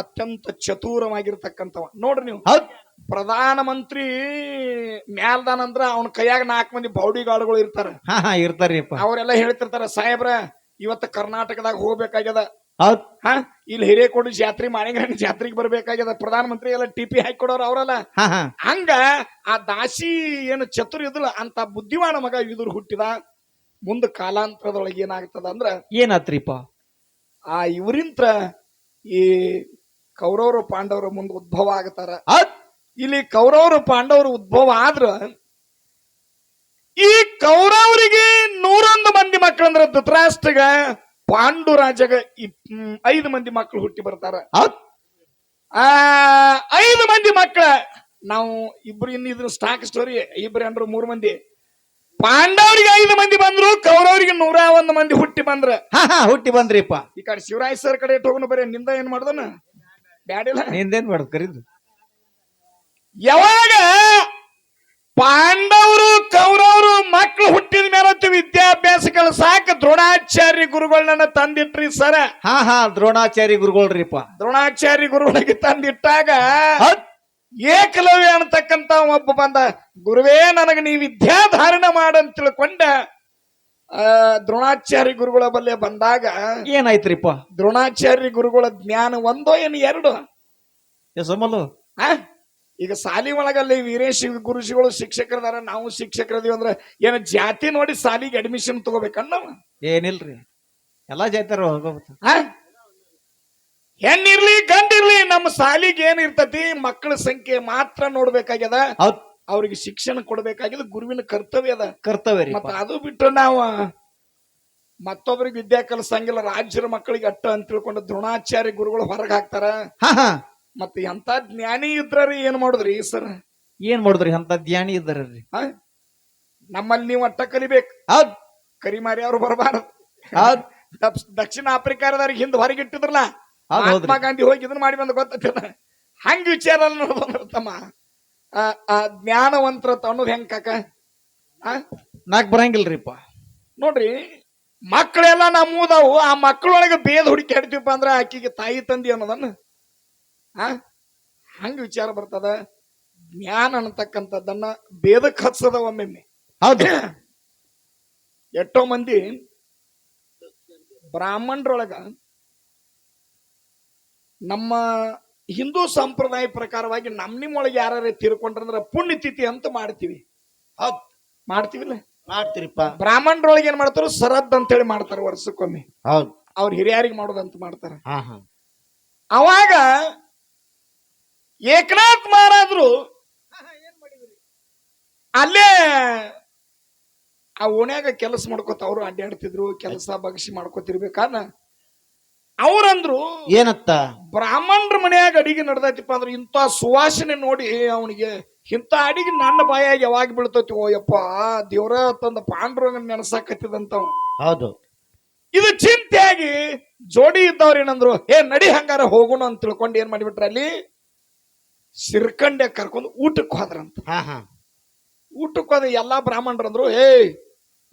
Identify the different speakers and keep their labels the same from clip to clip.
Speaker 1: ಅತ್ಯಂತ ಚತುರವಾಗಿರ್ತಕ್ಕಂಥವ ನೋಡ್ರಿ ನೀವು.
Speaker 2: ಹೌದ್
Speaker 1: ಪ್ರಧಾನ ಮಂತ್ರಿ ಮ್ಯಾಲ್ದಾನ ಅಂದ್ರ ಅವನ ಕೈಯಾಗ 4 ಮಂದಿ ಬೌಡಿ ಗಾರ್ಡ್ಗಳು ಇರ್ತಾರ.
Speaker 2: ಇರ್ತಾರಿಪ್ಪ.
Speaker 1: ಅವರೆಲ್ಲ ಹೇಳ್ತಿರ್ತಾರ, ಸಾಹೇಬ್ರ ಇವತ್ತ ಕರ್ನಾಟಕದಾಗ ಹೋಗ್ಬೇಕಾಗ್ಯದ,
Speaker 2: ಹೌದ್
Speaker 1: ಇಲ್ಲಿ ಹಿರೇಕೋಡಿ ಜಾತ್ರೆ ಮಾಣಿಗರಣ ಜಾತ್ರೆಗೆ ಬರ್ಬೇಕಾಗ್ಯದ, ಪ್ರಧಾನ ಮಂತ್ರಿ ಎಲ್ಲ ಟಿಪಿ ಹಾಕಿ ಕೊಡೋರು ಅವರಲ್ಲ. ಹಂಗ ಆ ದಾಸಿ ಏನು ಚತುರ್ ಇದ್ಲ ಅಂತ ಬುದ್ಧಿಮಾನ ಮಗ ಇದ್ರ ಹುಟ್ಟಿದ. ಮುಂದ ಕಾಲಾಂತರದೊಳಗೆ ಏನಾಗ್ತದ ಅಂದ್ರ
Speaker 2: ಏನಾತ್ರಿಪ್ಪ,
Speaker 1: ಆ ಇವರಿಂತ್ರ ಈ ಕೌರವರು ಪಾಂಡವರು ಮುಂದೆ ಉದ್ಭವ ಆಗತಾರ. ಇಲ್ಲಿ ಕೌರವರು ಪಾಂಡವರು ಉದ್ಭವ ಆದ್ರ ಈ ಕೌರವರಿಗೆ 101 ಮಂದಿ ಮಕ್ಕಳಂದ್ರ ಧೃತರಾಷ್ಟ್ರಗ ಪಾಂಡುರಾಜಗ 5 ಮಂದಿ ಮಕ್ಕಳು ಹುಟ್ಟಿ ಬರ್ತಾರ. 5 ಮಂದಿ ಮಕ್ಕಳ ನಾವು ಇಬ್ರು ಇದ್ರ ಸ್ಟಾಕ್ ಸ್ಟೋರಿ, ಇಬ್ರು ಅಂದ್ರು 3 ಮಂದಿ. ಪಾಂಡವರಿಗೆ 5 ಮಂದಿ ಬಂದ್ರು, ಕೌರವರಿಗೆ 101 ಮಂದಿ ಹುಟ್ಟಿ ಬಂದ್ರ.
Speaker 2: ಹುಟ್ಟಿ ಬಂದ್ರಿಪ್ಪ.
Speaker 1: ಈ ಕಡೆ ಶಿವರಾಜ್ ಸರ್ ಕಡೆ ಹೋಗೋಣ, ಬರೀ ನಿಂದ ಏನ್ ಮಾಡ್ದನ ಬ್ಯಾಡಿಲ್ಲ,
Speaker 2: ನಿಂದೇನ್ ಮಾಡುದು ಕರೀದು.
Speaker 1: ಯಾವಾಗ ಪಾಂಡವರು ಕೌರವರು ಮಕ್ಕಳು ಹುಟ್ಟಿದ ಮೇಲೆ ವಿದ್ಯಾಭ್ಯಾಸ ಕಲಿಸಾಕ ದ್ರೋಣಾಚಾರ್ಯ ಗುರುಗಳನ್ನ ತಂದಿಟ್ರಿ ಸರ.
Speaker 2: ದ್ರೋಣಾಚಾರ್ಯ ಗುರುಗಳ್ರಿಪ್ಪ.
Speaker 1: ದ್ರೋಣಾಚಾರ್ಯ ಗುರುಗಳಿಗೆ ತಂದಿಟ್ಟಾಗ ಏಕಲವ್ಯ ಅನ್ನತಕ್ಕಂತ ಒಬ್ಬ ಬಂದ, ಗುರುವೇ ನನಗೆ ನೀ ವಿದ್ಯಾಧಾರಣ ಮಾಡಂತ ತಿಳ್ಕೊಂಡ ದ್ರೋಣಾಚಾರ್ಯ ಗುರುಗಳ ಬಲ್ಲೆ ಬಂದಾಗ
Speaker 2: ಏನಾಯ್ತ್ರಿಪ್ಪ?
Speaker 1: ದ್ರೋಣಾಚಾರ್ಯ ಗುರುಗಳ ಜ್ಞಾನ ಒಂದೋ ಏನು ಎರಡು
Speaker 2: ಸಮಲು.
Speaker 1: ಈಗ ಸಾಲಿ ಒಳಗಲ್ಲಿ ವೀರೇಶ್ ಗುರುಜಿಗಳು ಶಿಕ್ಷಕರದಾರ, ನಾವು ಶಿಕ್ಷಕರದೀವಿ ಅಂದ್ರೆ ಏನ ಜಾತಿ ನೋಡಿ ಸಾಲಿಗೆ ಅಡ್ಮಿಷನ್ ತಗೋಬೇಕನ್ನ ನಾವು?
Speaker 2: ಏನಿಲ್ರಿ, ಎಲ್ಲಾ ಜಾತಿಯರು
Speaker 1: ಹೆಣ್ಣಿರ್ಲಿ ಗಂಡಿರ್ಲಿ ನಮ್ಮ ಸಾಲಿಗೆ ಏನ್ ಇರ್ತತಿ, ಮಕ್ಕಳ ಸಂಖ್ಯೆ ಮಾತ್ರ ನೋಡ್ಬೇಕಾಗ್ಯದ. ಅವ್ರಿಗೆ ಶಿಕ್ಷಣ ಕೊಡ್ಬೇಕಾಗ್ಯದ, ಗುರುವಿನ ಕರ್ತವ್ಯ ಅದ.
Speaker 2: ಕರ್ತವ್ಯ
Speaker 1: ಮತ್ತ ಅದು ಬಿಟ್ಟು ನಾವು ಮತ್ತೊಬ್ಬರಿಗೆ ವಿದ್ಯಾ ಕಲಿಸಂಗಿಲ್ಲ, ರಾಜ್ಯರ ಮಕ್ಕಳಿಗೆ ಅಟ್ಟ ಅಂತ ತಿಳ್ಕೊಂಡು ದ್ರೋಣಾಚಾರ್ಯ ಗುರುಗಳು ಹೊರಗೆ ಹಾಕ್ತಾರ. ಮತ್ತೆ ಎಂತ ಜ್ಞಾನಿ ಇದ್ರಿ ಏನ್ ಮಾಡುದ್ರಿ ಸರ್?
Speaker 2: ಏನ್ ಮಾಡುದ್ರಿ ಅಂತ ಜ್ಞಾನಿ ಇದ್ದಾರ್ರಿ?
Speaker 1: ನಮ್ಮಲ್ಲಿ ನೀವು ಅಟ್ಟ ಕಲಿಬೇಕು, ಕರಿಮಾರಿ ಅವ್ರು ಬರಬಾರದು. ದಕ್ಷಿಣ ಆಫ್ರಿಕಾದವ್ರಿಗೆ ಹಿಂದ್ ಹೊರಗಿಟ್ಟಿದ್ರಲ್ಲ, ಮಹಾತ್ಮ ಗಾಂಧಿ ಹೋಗಿ ಇದನ್ನ ಮಾಡಿ ಬಂದ ಗೊತ್ತಿಲ್ಲ. ಹಂಗ ವಿಚಾರ ನೋಡ್ತಮ್ಮ. ಜ್ಞಾನವಂತರ ಅನ್ನೋದು ಹೆಂಗ್ ಕಾಕ
Speaker 2: ನಾಕ್ ಬರಂಗಿಲ್ರಿಪ್ಪ.
Speaker 1: ನೋಡ್ರಿ, ಮಕ್ಕಳೆಲ್ಲ ನಮ್ಮೂದವು, ಆ ಮಕ್ಕಳೊಳಗೆ ಬೇದ ಹುಡುಕಾಡ್ತೀವಪ್ಪ ಅಂದ್ರ ಆಕಿಗೆ ತಾಯಿ ತಂದಿ ಅನ್ನೋದನ್ನ ಹಂಗ ವಿಚಾರ ಬರ್ತದ. ಜ್ಞಾನ ಅನ್ನತಕ್ಕಂಥದ್ದನ್ನ ಬೇದಕ್ಕೆ ಹಚ್ಚದ ಒಮ್ಮೆಮ್ಮೆ.
Speaker 2: ಹೌದು.
Speaker 1: ಎಷ್ಟೋ ಮಂದಿ ಬ್ರಾಹ್ಮಣರೊಳಗ ನಮ್ಮ ಹಿಂದೂ ಸಂಪ್ರದಾಯ ಪ್ರಕಾರವಾಗಿ ನಿಮ್ಮೊಳಗೆ ಯಾರು ತೀರ್ಕೊಂಡ್ರಂದ್ರ ಪುಣ್ಯತಿಥಿ ಅಂತ ಮಾಡ್ತೀವಿ. ಹೌದ್, ಮಾಡ್ತೀವಿಲ್ಲ?
Speaker 2: ಮಾಡ್ತೀರಿಪ್ಪ.
Speaker 1: ಬ್ರಾಹ್ಮಣರೊಳಗೆ ಏನ್ ಮಾಡ್ತಾರ, ಸರದ್ ಅಂತ ಹೇಳಿ ಮಾಡ್ತಾರ ವರ್ಷಕ್ಕೊಮ್ಮೆ.
Speaker 2: ಹೌದು.
Speaker 1: ಅವ್ರ ಹಿರಿಯರಿಗೆ ಮಾಡೋದಂತ ಮಾಡ್ತಾರ.
Speaker 2: ಅವಾಗ
Speaker 1: ಏಕನಾಥ್ ಮಹಾರಾಜರು ಅಲ್ಲೇ ಆ ಓಣ್ಯಾಗ ಕೆಲಸ ಮಾಡ್ಕೋತ ಅವರು ಅಡ್ಡಾಡ್ತಿದ್ರು, ಕೆಲಸ ಬಗಸಿ ಮಾಡ್ಕೋತಿರ್ಬೇಕಾದ ಅವ್ರಂದ್ರು
Speaker 2: ಏನತ್ತ,
Speaker 1: ಬ್ರಾಹ್ಮಣರ ಮನ್ಯಾಗ ಅಡಿಗೆ ನಡ್ದೈತಿಪ್ಪ ಅಂದ್ರೆ ಇಂಥ ಸುವಾಸನೆ ನೋಡಿ ಅವನಿಗೆ ಇಂಥ ಅಡಿಗೆ ನನ್ನ ಬಾಯಾಗಿ ಯಾವಾಗ ಬೀಳ್ತೈತಿ, ಓ ಯಪ್ಪ ದೇವ್ರ ತಂದ ಪಾಂಡುರಂಗ ನೆನಸಾಕತ್ತಿದಂತ.
Speaker 2: ಹೌದು.
Speaker 1: ಇದು ಚಿಂತೆಯಾಗಿ ಜೋಡಿ ಇದ್ದವ್ರು ಏನಂದ್ರು, ನಡಿ ಹಂಗಾರ ಹೋಗೋಣ ಅಂತ ತಿಳ್ಕೊಂಡು ಏನ್ ಮಾಡಿಬಿಟ್ರ, ಅಲ್ಲಿ ಸಿರ್ಕಂಡೆ ಕರ್ಕೊಂಡು ಊಟಕ್ಕೆ ಹೋದ್ರಂತ. ಊಟಕ್ಕೆ ಹೋದ ಎಲ್ಲಾ ಬ್ರಾಹ್ಮಣರಂದ್ರು,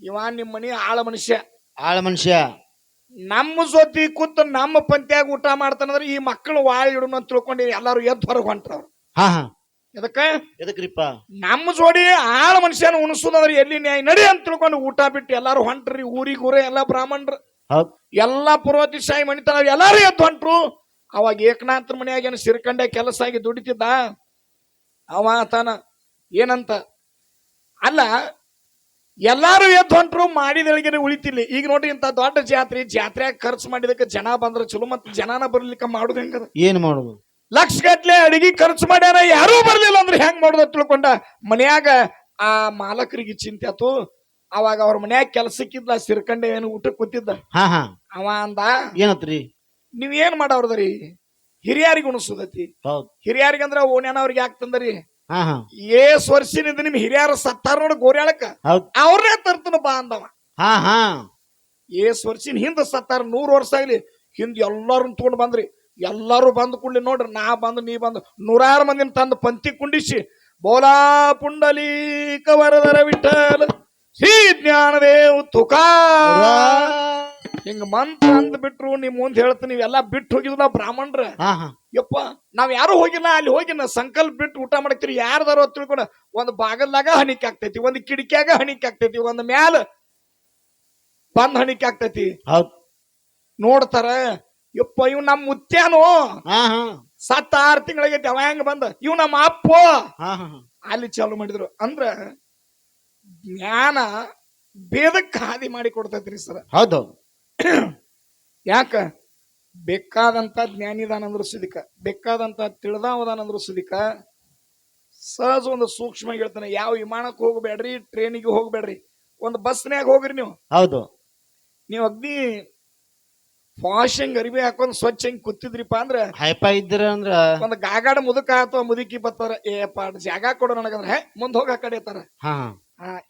Speaker 1: ಇವ ನಿಮ್ಮ ಮನಿ ಆಳ ಮನುಷ್ಯ, ನಮ್ಮ ಜೊತೆ ಕೂತ್ ನಮ್ಮ ಪಂತ್ಯಾಗ ಊಟ ಮಾಡ್ತಾನಂದ್ರೆ ಈ ಮಕ್ಕಳು ವಾಳ ಇಡೋಣ ಅಂತ ತಿಳ್ಕೊಂಡು ಎಲ್ಲಾರು ಎದ್ದು ಹೊರಗೆ ಹೊಂಟ್ರವ್ರು.
Speaker 2: ಎದಕ್ರಿಪ್ಪ?
Speaker 1: ನಮ್ಮ ಜೋಡಿ ಆಳ ಮನುಷ್ಯನ ಉಣಿಸೋದಂದ್ರೆ ಎಲ್ಲಿ ನ್ಯಾಯ, ನಡಿ ಅಂತ ತಿಳ್ಕೊಂಡು ಊಟ ಬಿಟ್ಟು ಎಲ್ಲಾರು ಹೊಂಟ್ರಿ. ಊರಿಗೂರೇ ಎಲ್ಲಾ ಬ್ರಾಹ್ಮಣರು ಎಲ್ಲಾ ಪೂರ್ವತಿಶಾಹಿ ಮಣಿತಾನ ಎಲ್ಲಾರು ಎದ್ದು ಹೊಂಟ್ರು. ಅವಾಗ ಏಕನಾಥನ ಮನೆಯಾಗ ಏನು ಸಿರ್ಕಂಡೆ ಕೆಲಸ ಆಗಿ ದುಡಿತಿದ್ದ ಅವ ತಾನ ಏನಂತ ಅಲ್ಲ, ಎಲ್ಲಾರು ಎದ್ದು ಹೊಂಟ್ರು, ಮಾಡಿದಳಿಗೆ ಉಳಿತಿಲ್ಲ. ಈಗ ನೋಡ್ರಿ, ಇಂತ ದೊಡ್ಡ ಜಾತ್ರೆಯಾಗ ಖರ್ಚು ಮಾಡಿದಕ್ಕೆ ಜನ ಬಂದ್ರೆ ಚಲೋ, ಮತ್ತೆ ಜನನ ಬರ್ಲಿಕ್ಕೆ ಮಾಡುದು ಹೆಂಗದ?
Speaker 2: ಏನ್ ಮಾಡುದು?
Speaker 1: ಲಕ್ಷ ಗಟ್ಲೆ ಅಡಿಗೆ ಖರ್ಚು ಮಾಡ್ಯಾರ, ಯಾರೂ ಬರ್ಲಿಲ್ಲ ಅಂದ್ರೆ ಹೆಂಗ್ ಮಾಡುದ ತಿಳ್ಕೊಂಡ ಮನ್ಯಾಗ ಆ ಮಾಲಕರಿಗೆ ಚಿಂತೆ ಆತು. ಅವಾಗ ಅವ್ರ ಮನ್ಯಾಗ ಕೆಲ್ಸಕ್ಕಿದ್ಲ, ಸಿರ್ಕಂಡೆ ಏನು ಊಟಕ್ಕೆ ಕೂತಿದ್ದ. ಅವ ಅಂದ,
Speaker 2: ಏನತ್ರಿ
Speaker 1: ನೀವ್ ಏನ್ ಮಾಡವ್ರದ್ರಿ? ಹಿರಿಯರಿಗೆ ಉಣಿಸೋದತಿ. ಹಿರಿಯರಿಗಂದ್ರ ಓಣ್ಯಾನವ್ರಿಗೆ ಯಾಕೆ ತಂದರಿ? ವರ್ಷಿನಿಂದ ನಿಮ್ ಹಿರಿಯರ ಸತ್ತಾರ ನೋಡ ಗೋರ್ಯಾಳಕ್ಕ, ಅವ್ರನ್ನೇ ತರ್ತನ ಬಾ ಅಂದವ. ವರ್ಷಿನ ಹಿಂದ ಸತ್ತಾರ, 100 ವರ್ಷ ಆಗ್ಲಿ ಹಿಂದ್ ಎಲ್ಲಾರು ತಗೊಂಡ್ ಬಂದ್ರಿ. ಎಲ್ಲಾರು ಬಂದ್ ಕೂಡ್ಲಿ ನೋಡ್ರಿ, ನಾ ಬಂದು ನೀ ಬಂದು 106 ಮಂದಿನ ತಂದು ಪಂಕ್ತಿ ಕುಂಡಿಸಿ, ಬೋಲಾ ಪುಂಡಲೀಕ ವರದರ ವಿಠಲ ಶ್ರೀ ಜ್ಞಾನದೇವ್ ತುಕಾರಾಮ ಹಿಂಗ ಮಂತ್ರ ಅಂದ್ ಬಿಟ್ರು ನಿಮ್ ಮುಂದ್ ಹೇಳ್ತೀನಿ ನೀವೆಲ್ಲಾ ಬಿಟ್ಟು ಹೋಗಿದ್ ನಾವ್ ಬ್ರಾಹ್ಮಣ್ರ
Speaker 2: ಹಾ ಹಾ
Speaker 1: ಯಪ್ಪ ನಾವ್ ಯಾರು ಹೋಗಿಲ್ಲ ಅಲ್ಲಿ ಹೋಗಿ ನಾ ಸಂಕಲ್ಪ ಬಿಟ್ಟು ಊಟ ಮಾಡಕ್ತಿರಿ ಯಾರ್ದಾರೋ ತಿಳ್ಕೊಂಡ ಒಂದ್ ಬಾಗಲ್ದಾಗ ಹಣಿಕೆ ಆಗ್ತೈತಿ ಒಂದ್ ಕಿಟಕಿಯಾಗ ಹಣಿಕೆ ಆಗ್ತೈತಿ ಒಂದ್ ಮ್ಯಾಲ ಬಂದ್ ಹಣಿಕೆ ಆಗ್ತೈತಿ
Speaker 2: ಹೌದ್
Speaker 1: ನೋಡ್ತಾರ ಯಪ್ಪ ಇವ್ ನಮ್ ಮುತ್ಯಾನು
Speaker 2: ಹಾ ಹಾ
Speaker 1: ಸತ್ತ 6 ತಿಂಗಳಾಗೈತಿ ಅವ ಹೆಂಗ ಬಂದ ಇವ್ ನಮ್ಮ ಅಪ್ಪ
Speaker 2: ಹಾ ಹಾ
Speaker 1: ಅಲ್ಲಿ ಚಾಲು ಮಾಡಿದ್ರು ಅಂದ್ರ ಜ್ಞಾನ ಭೇದಕ್ಕೆ ಹಾದಿ ಮಾಡಿ ಕೊಡ್ತೈತ್ರಿ ಸರ್
Speaker 2: ಹೌದು
Speaker 1: ಯಾಕ ಬೇಕಾದಂತ ಜ್ಞಾನಿದಾನ ಅಂದ್ರು ಸುದಿಕ ಬೇಕಾದಂತ ತಿಳಿದಾವದಾನ ಅಂದ್ರು ಸುದಿಕ ಸಹಜ ಒಂದು ಸೂಕ್ಷ್ಮ ಹೇಳ್ತಾನೆ ಯಾವ ವಿಮಾನಕ್ಕೆ ಹೋಗ್ಬೇಡ್ರಿ ಟ್ರೈನಿಗೆ ಹೋಗ್ಬೇಡ್ರಿ ಒಂದು ಬಸ್ನ್ಯಾಗ ಹೋಗ್ರಿ
Speaker 2: ಹೌದು
Speaker 1: ನೀವು ಅಗ್ದಿ ಫಾಶ್ ಹೆಂಗ್ ಅರಿವಿ ಹಾಕೊಂಡ್ ಸ್ವಚ್ಛ ಹೆಂಗ್ ಕೂತಿದ್ರಿಪ್ಪ ಅಂದ್ರ
Speaker 2: ಹೈಪ ಇದ್ದೀರ ಅಂದ್ರ
Speaker 1: ಒಂದ್ ಗಾಗಾಡ ಮುದುಕ ಅಥವಾ ಮುದುಕಿ ಬರ್ತಾರ ಏಪ್ಪ ಜಾಗ ಕೊಡು ನನಗಂದ್ರ ಮುಂದ್ ಹೋಗ ಕಡೆ ತಾರ
Speaker 2: ಹಾ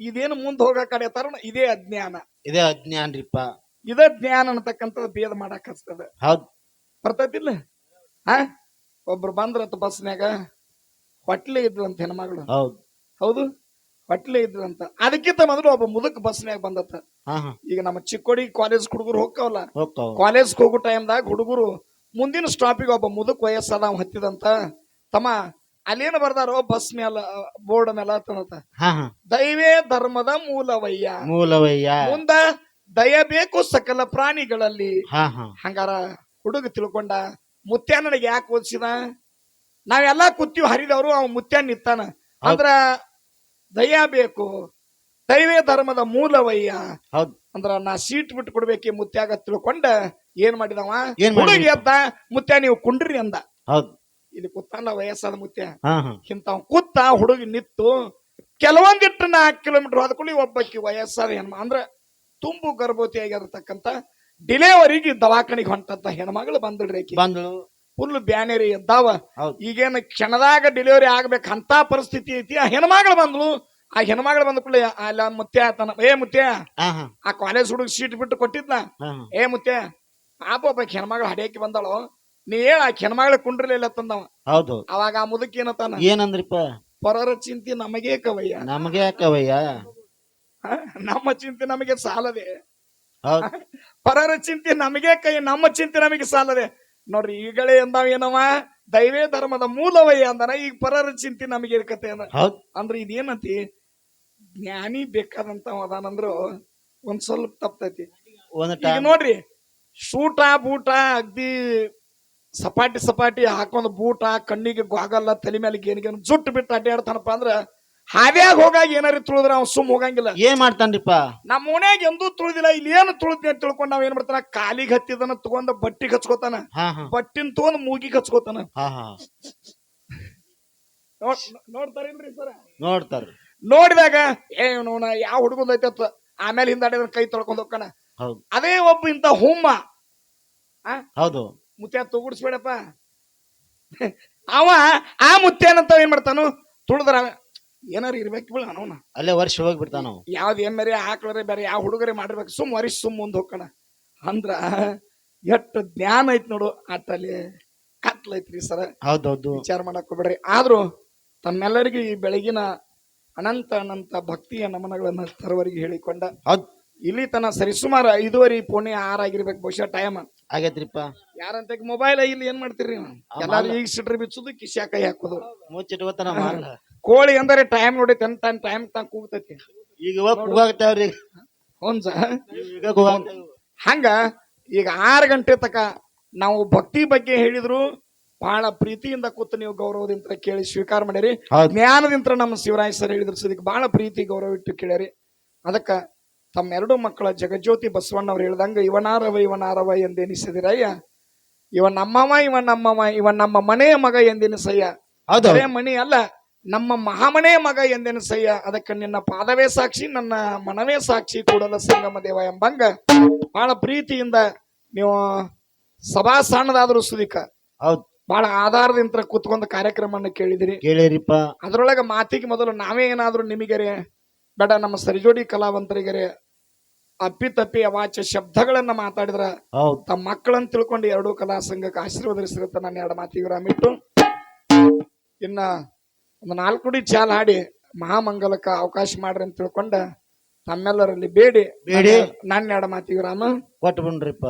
Speaker 1: ಇದೇನು ಮುಂದ್ ಹೋಗ ಕಡೆ ತಾರ ಇದೇ ಅಜ್ಞಾನ
Speaker 2: ಇದೇ ಅಜ್ಞಾನ್ರಿಪ್ಪ
Speaker 1: ಇದ ಜ್ಞಾನ ಅನ್ನತಕ್ಕಂಥದ್ದು ಭೇದ ಮಾಡಕ್ ಹಚ್ತದ
Speaker 2: ಹೌದ್
Speaker 1: ಬರ್ತೈತಿಲ್ಲ ಹಾ ಒಬ್ರು ಬಂದ್ರತ್ ಬಸ್ನ್ಯಾಗ ಹೊಟ್ಲೆ ಇದ್ರಂತ ಹೆಣ್ಮಗಳು
Speaker 2: ಹೌದ್
Speaker 1: ಹೌದು ಹೊಟ್ಲೆ ಇದ್ರಂತ ಅದಕ್ಕಿಂತ ಮೊದಲು ಒಬ್ಬ ಮುದುಕ್ ಬಸ್ನ್ಯಾಗ ಬಂದತ್ತ
Speaker 2: ಹಾ ಹಾ
Speaker 1: ಈಗ ನಮ್ಮ ಚಿಕ್ಕೋಡಿ ಕಾಲೇಜ್ ಹುಡುಗರು ಹೋಗ್ತಾವಲ್ಲ
Speaker 2: ಹೋಗ್ತಾವ
Speaker 1: ಕಾಲೇಜ್ ಹೋಗೋ ಟೈಮ್ದಾಗ ಹುಡುಗರು ಮುಂದಿನ ಸ್ಟಾಪಿಗೆ ಒಬ್ಬ ಮುದುಕ್ ವಯಸ್ಸಾದ ಅವ ಹತ್ತಿದಂತ ತಮ್ಮ ಅಲ್ಲೇನು ಬರ್ದಾರೋ ಬಸ್ ಮೇಲ ಬೋರ್ಡ್ ಮೇಲ ಅಂತಂತ
Speaker 2: ಹಾ ಹಾ
Speaker 1: ದೈವೇ ಧರ್ಮದ ಮೂಲವಯ್ಯ
Speaker 2: ಮೂಲವಯ್ಯ
Speaker 1: ಮುಂದ ದಯ ಬೇಕು ಸಕಲ ಪ್ರಾಣಿಗಳಲ್ಲಿ
Speaker 2: ಹಾ ಹಾ
Speaker 1: ಹಂಗಾರ ಹುಡುಗ ತಿಳ್ಕೊಂಡ ಮುತ್ಯ ನನಗೆ ಯಾಕೆ ಓದಿಸಿದ ನಾವೆಲ್ಲಾ ಕೂತೀವಿ ಹರಿದವರು ಅವ ಮುತ್ಯ ನಿತ್ತಾನ ಅಂದ್ರ ದಯ ಬೇಕು ದೈವೇ ಧರ್ಮದ ಮೂಲವಯ್ಯ
Speaker 2: ಹೌದ್
Speaker 1: ಅಂದ್ರ ನಾ ಸೀಟ್ ಬಿಟ್ಟು ಕೊಡ್ಬೇಕಿ ಮುತ್ಯಾಗ ತಿಳ್ಕೊಂಡ ಏನ್ ಮಾಡಿದವ
Speaker 2: ಏನ್
Speaker 1: ಹುಡುಗಿ ಎದ್ದ ಮುತ್ಯ ನೀವು ಕುಂಡ್ರಿ ಅಂದ
Speaker 2: ಹೌದ್
Speaker 1: ಇಲ್ಲಿ ಕೂತಾನ ವಯಸ್ಸಾದ ಮುತ್ಯ
Speaker 2: ಹಾ ಹಾ
Speaker 1: ಇಂತ ಕೂತ ಹುಡುಗಿ ನಿತ್ತು ಕೆಲವೊಂದಿಟ್ಟು 4 ಕಿಲೋಮೀಟರ್ ಹೋದ್ಕೊಳ್ಳಿ ಒಬ್ಬಕ್ಕಿ ವಯಸ್ಸಾದ ಹೆಣ್ಮ ಅಂದ್ರ ತುಂಬು ಗರ್ಭವತಿ ಆಗಿರತಕ್ಕಂತ ಡಿಲೆವರಿಗೆ ದವಾಖಾನಿಗೆ ಹೊಂಟಂತ ಹೆಣ್ಮಗಳು ಬಂದಳ್ರಿ ಆಕಿ
Speaker 2: ಬಂದ್ಳು
Speaker 1: ಫುಲ್ ಬ್ಯಾನೇರಿ ಎದ್ದಾವ
Speaker 2: ಹೌದ್
Speaker 1: ಈಗೇನು ಕ್ಷಣದಾಗ ಡೆಲಿವರಿ ಆಗ್ಬೇಕು ಅಂತ ಪರಿಸ್ಥಿತಿ ಐತಿ ಆ ಹೆಣ್ಮಗಳು ಬಂದ್ಲು ಆ ಹೆಣ್ಮಗಳು ಬಂದ ಕೂಡಲೇ ಅಲ್ಲ ಮುತ್ಯ ಆತನ ಏ ಮುತ್ಯ
Speaker 2: ಹಾ ಹಾ
Speaker 1: ಆ ಕಾಲೇಜ್ ಹುಡುಗ ಸೀಟ್ ಬಿಟ್ಟು ಕೊಟ್ಟಿದ್ನ
Speaker 2: ಹಾ
Speaker 1: ಏ ಮುತ್ಯ ಪಾಪ ಒಬ್ಬ ಹೆಣ್ಮಗಳು ಹಡಿಯಾಕಿ ಬಂದಾಳು ನೀ ಹೇಳ ಆ ಹೆಣ್ಮಗಳು ಕುಂಡ್ರಲಿಲ್ಲ ತಂದವ
Speaker 2: ಹೌದು
Speaker 1: ಅವಾಗ ಆ ಮುದುಕಿ ಏನತ್ತಾನ
Speaker 2: ಏನಂದ್ರಿಪ್ಪ
Speaker 1: ಪರರ ಚಿಂತೆ ನಮಗೇ ಕವಯ್ಯ
Speaker 2: ನಮಗೆ ಯಾಕವಯ್ಯ
Speaker 1: ನಮ್ಮ ಚಿಂತೆ ನಮಗೆ ಸಾಲದೆ
Speaker 2: ಹೌದ್
Speaker 1: ಪರರ ಚಿಂತೆ ನಮಗೆ ಕೈ ನಮ್ಮ ಚಿಂತೆ ನಮಗೆ ಸಾಲದೆ ನೋಡ್ರಿ ಈಗಳೇ ಅಂದಾವ ಏನವ ದೈವೇ ಧರ್ಮದ ಮೂಲವಯ್ಯ ಅಂದನ ಈಗ ಪರರ ಚಿಂತೆ ನಮಗೆ ಇರ್ಕತೆ ಅಂದ
Speaker 2: ಹೌದ್
Speaker 1: ಅಂದ್ರೆ ಇದೇನಂತಿ ಜ್ಞಾನಿ ಬೇಕಾದಂತ ಅದಾನಂದ್ರು ಒಂದ್ ಸ್ವಲ್ಪ ತಪ್ತೈತಿ
Speaker 2: ಒಂದ್
Speaker 1: ಈಗ ನೋಡ್ರಿ ಶೂಟ ಬೂಟ ಅಗ್ದಿ ಸಪಾಟಿ ಹಾಕೊಂಡ್ ಬೂಟ ಕಣ್ಣಿಗೆ ಗಾಗಲ್ಲ ತಲೆ ಮೇಲೆ ಗೇನಿಗೆ ಜುಟ್ಟು ಬಿಟ್ಟು ಅಡ್ಡಾಡ್ತಾನಪ್ಪ ಅಂದ್ರ ಹಾದ್ಯಾಗ ಹೋಗಾಗ ಏನಾರು ತುಳಿದ್ರ ಅವ್ನು ಸುಮ್ ಹೋಗಂಗಿಲ್ಲ
Speaker 2: ಏನ್ ಮಾಡ್ತಾನ್ರಿಪ್ಪ
Speaker 1: ನಮ್ಮ ಓಣ್ಯಾಗ ಎಂದೂ ತುಳಿದಿಲ್ಲ ಇಲ್ಲಿ ಏನು ತುಳಿದ್ನಿ ಅಂತ ತಿಳ್ಕೊಂಡ್ ನಾವ್ ಏನ್ ಮಾಡ್ತಾನ ಕಾಲಿಗೆ ಹತ್ತಿದನ ತಗೊಂಡ ಬಟ್ಟಿಗೆ ಹಚ್ಕೋತಾನ
Speaker 2: ಹಾ ಹಾ
Speaker 1: ಬಟ್ಟಿನ ತಗೊಂಡ್ ಮೂಗಿಗೆ ಹಚ್ಕೋತಾನ
Speaker 2: ಹಾ ಹಾ
Speaker 1: ನೋಡ್ತಾರೇನ್ರಿ ಸರ
Speaker 2: ನೋಡ್ತಾರ
Speaker 1: ನೋಡಿದಾಗ ನೋಣ ಯಾವ ಹುಡುಗಂದೈತೆ ಅಂತ ಆಮೇಲೆ ಹಿಂದಾಡಿದ್ರ ಕೈ ತೊಳ್ಕೊಂಡ್ ಹೋಗ್ತಾನ
Speaker 2: ಹೌದು
Speaker 1: ಅದೇ ಒಬ್ಬ ಇಂತ ಹುಮ್ಮ
Speaker 2: ಹೌದು
Speaker 1: ಮುತ್ಯ ತಗುಡ್ಸ್ಬೇಡಪ್ಪ ಅವ ಆ ಮುತ್ಯನಂತ ಏನ್ ಮಾಡ್ತಾನು ತುಳಿದ್ರ ಏನಾರು ಇರ್ಬೇಕು ಬಿಡ ಅವನ
Speaker 2: ಅಲ್ಲೇ ವರ್ಷ ಹೋಗ್ಬಿಡ್ತಾನ ನಾವು
Speaker 1: ಯಾವ್ದು ಏನ್ಮರಿ ಆಕಳರೆ ಬೇರೆ ಯಾವ ಹುಡುಗರೇ ಮಾಡಿರ್ಬೇಕು ಸುಮ್ ಮುಂದ್ ಹೋಗ್ಕಣ ಅಂದ್ರ ಎಷ್ಟು ಜ್ಞಾನ ಐತ್ ನೋಡು ಅಟ್ಟಲ್ಲಿ ಕತ್ಲೈತ್ರಿ ಸರ
Speaker 2: ಹೌದೌದು
Speaker 1: ವಿಚಾರ ಮಾಡಕ್ ಹೋಗ್ಬೇಡ್ರಿ ಆದ್ರೂ ತಮ್ಮೆಲ್ಲರಿಗೂ ಈ ಬೆಳಗಿನ ಅನಂತ ಭಕ್ತಿಯ ನಮನಗಳನ್ನ ತರವರಿಗೆ ಹೇಳಿಕೊಂಡ
Speaker 2: ಹೌದ್
Speaker 1: ಇಲ್ಲಿ ತನ ಸರಿಸುಮಾರು 5:30 ಪೋಣೆ 6 ಆಗಿರ್ಬೇಕು ಬಹುಶಃ ಟೈಮ್
Speaker 2: ಆಗೈತ್ರಿಪ್ಪ
Speaker 1: ಯಾರಂತ ಮೊಬೈಲ್ ಇಲ್ಲಿ ಏನ್ ಮಾಡ್ತೀರಿ ಎಲ್ಲಾರು ಈಗ ಸಿಟ್ರಿ ಬಿಚ್ಚುದು ಕಿಶಾ ಕೈ ಹಾಕೋದು
Speaker 2: ಮುಚ್ಚಿಟ್ಕೋತಾನ ಮಾಡ
Speaker 1: ಕೋಳಿ ಅಂದ್ರೆ ಟೈಮ್ ನೋಡಿ ಟೈಮ್ ತಾನ್ ಕೂಗ್ತೈತಿ
Speaker 2: ಈಗ ಕೂಗಾಗ್ತಾವ್ರಿ
Speaker 1: ಹೌನ್ಸ
Speaker 2: ಈಗ ಕೂಗಾಗ್ತಾವ
Speaker 1: ಹಂಗ ಈಗ 6 ಗಂಟೆ ತಕ ನಾವು ಭಕ್ತಿ ಬಗ್ಗೆ ಹೇಳಿದ್ರು ಬಹಳ ಪ್ರೀತಿಯಿಂದ ಕೂತು ನೀವು ಗೌರವದಿಂದ ಕೇಳಿ ಸ್ವೀಕಾರ ಮಾಡಿರಿ ಜ್ಞಾನದಿಂದ ನಮ್ಮ ಶಿವರಾಯ ಸರ್ ಹೇಳಿದ್ರು ಸದಕ್ಕೆ ಬಹಳ ಪ್ರೀತಿ ಗೌರವ ಇಟ್ಟು ಕೇಳ್ಯಾರಿ ಅದಕ್ಕ ತಮ್ಮೆರಡು ಮಕ್ಕಳ ಜಗಜ್ಯೋತಿ ಬಸವಣ್ಣವ್ರು ಹೇಳ್ದಂಗ ಇವನಾರವ ಎಂದೆನಿಸಿದಿರಯ್ಯ ಇವ ನಮ್ಮವ ಇವ ನಮ್ಮ ಮನೆಯ ಮಗ ಎಂದೆನಿಸಯ್ಯ ಅದೇ ಮಣಿ ಅಲ್ಲ ನಮ್ಮ ಮಹಾಮನೆಯ ಮಗ ಎಂದೆನಿಸಯ್ಯ ಅದಕ್ಕೆ ನಿನ್ನ ಪಾದವೇ ಸಾಕ್ಷಿ ನನ್ನ ಮನವೇ ಸಾಕ್ಷಿ ಕೂಡಲ ಸಂಗಮ ದೇವ ಎಂಬಂಗ ಬಹಳ ಪ್ರೀತಿಯಿಂದ ನೀವು ಸಭಾ ಸಣ್ಣದಾದ್ರು ಸುದಿಕ
Speaker 2: ಹೌದ್
Speaker 1: ಬಹಳ ಆಧಾರದಿಂದ ಕೂತ್ಕೊಂಡ ಕಾರ್ಯಕ್ರಮವನ್ನು
Speaker 2: ಕೇಳಿರಿಪ್ಪ
Speaker 1: ಅದ್ರೊಳಗ ಮಾತಿಗೆ ಮೊದಲು ನಾವೇ ಏನಾದ್ರು ನಿಮಗೆರೆ ಬೇಡ ನಮ್ಮ ಸರಿಜೋಡಿ ಕಲಾವಂತರಿಗೆರೆ ಅಪ್ಪಿತಪ್ಪಿ ಅವಾಚ್ಯ ಶಬ್ದಗಳನ್ನ ಮಾತಾಡಿದ್ರ ತಮ್ಮ ಮಕ್ಕಳನ್ನ ತಿಳ್ಕೊಂಡು 2 ಕಲಾ ಸಂಘಕ್ಕೆ ಆಶೀರ್ವದಿಸಿರುತ್ತ ನಾನು 2 ಮಾತಿಗೆ ರಾಮಿಟ್ಟು ಇನ್ನ ಒಂದು 4 ನುಡಿ ಚಾಲ್ ಹಾಡಿ ಮಹಾಮಂಗಲಕ್ಕ ಅವಕಾಶ ಮಾಡ್ರಿ ಅಂತ ತಿಳ್ಕೊಂಡ ತಮ್ಮೆಲ್ಲರಲ್ಲಿ ಬೇಡಿ
Speaker 2: ಬೇಡಿ
Speaker 1: ನನ್ನ ಎಡ ಮಾತಿಗೆ ರಾಮ
Speaker 2: ಕೊಟ್ಟು ಬಿಡ್ರಿಪ್ಪ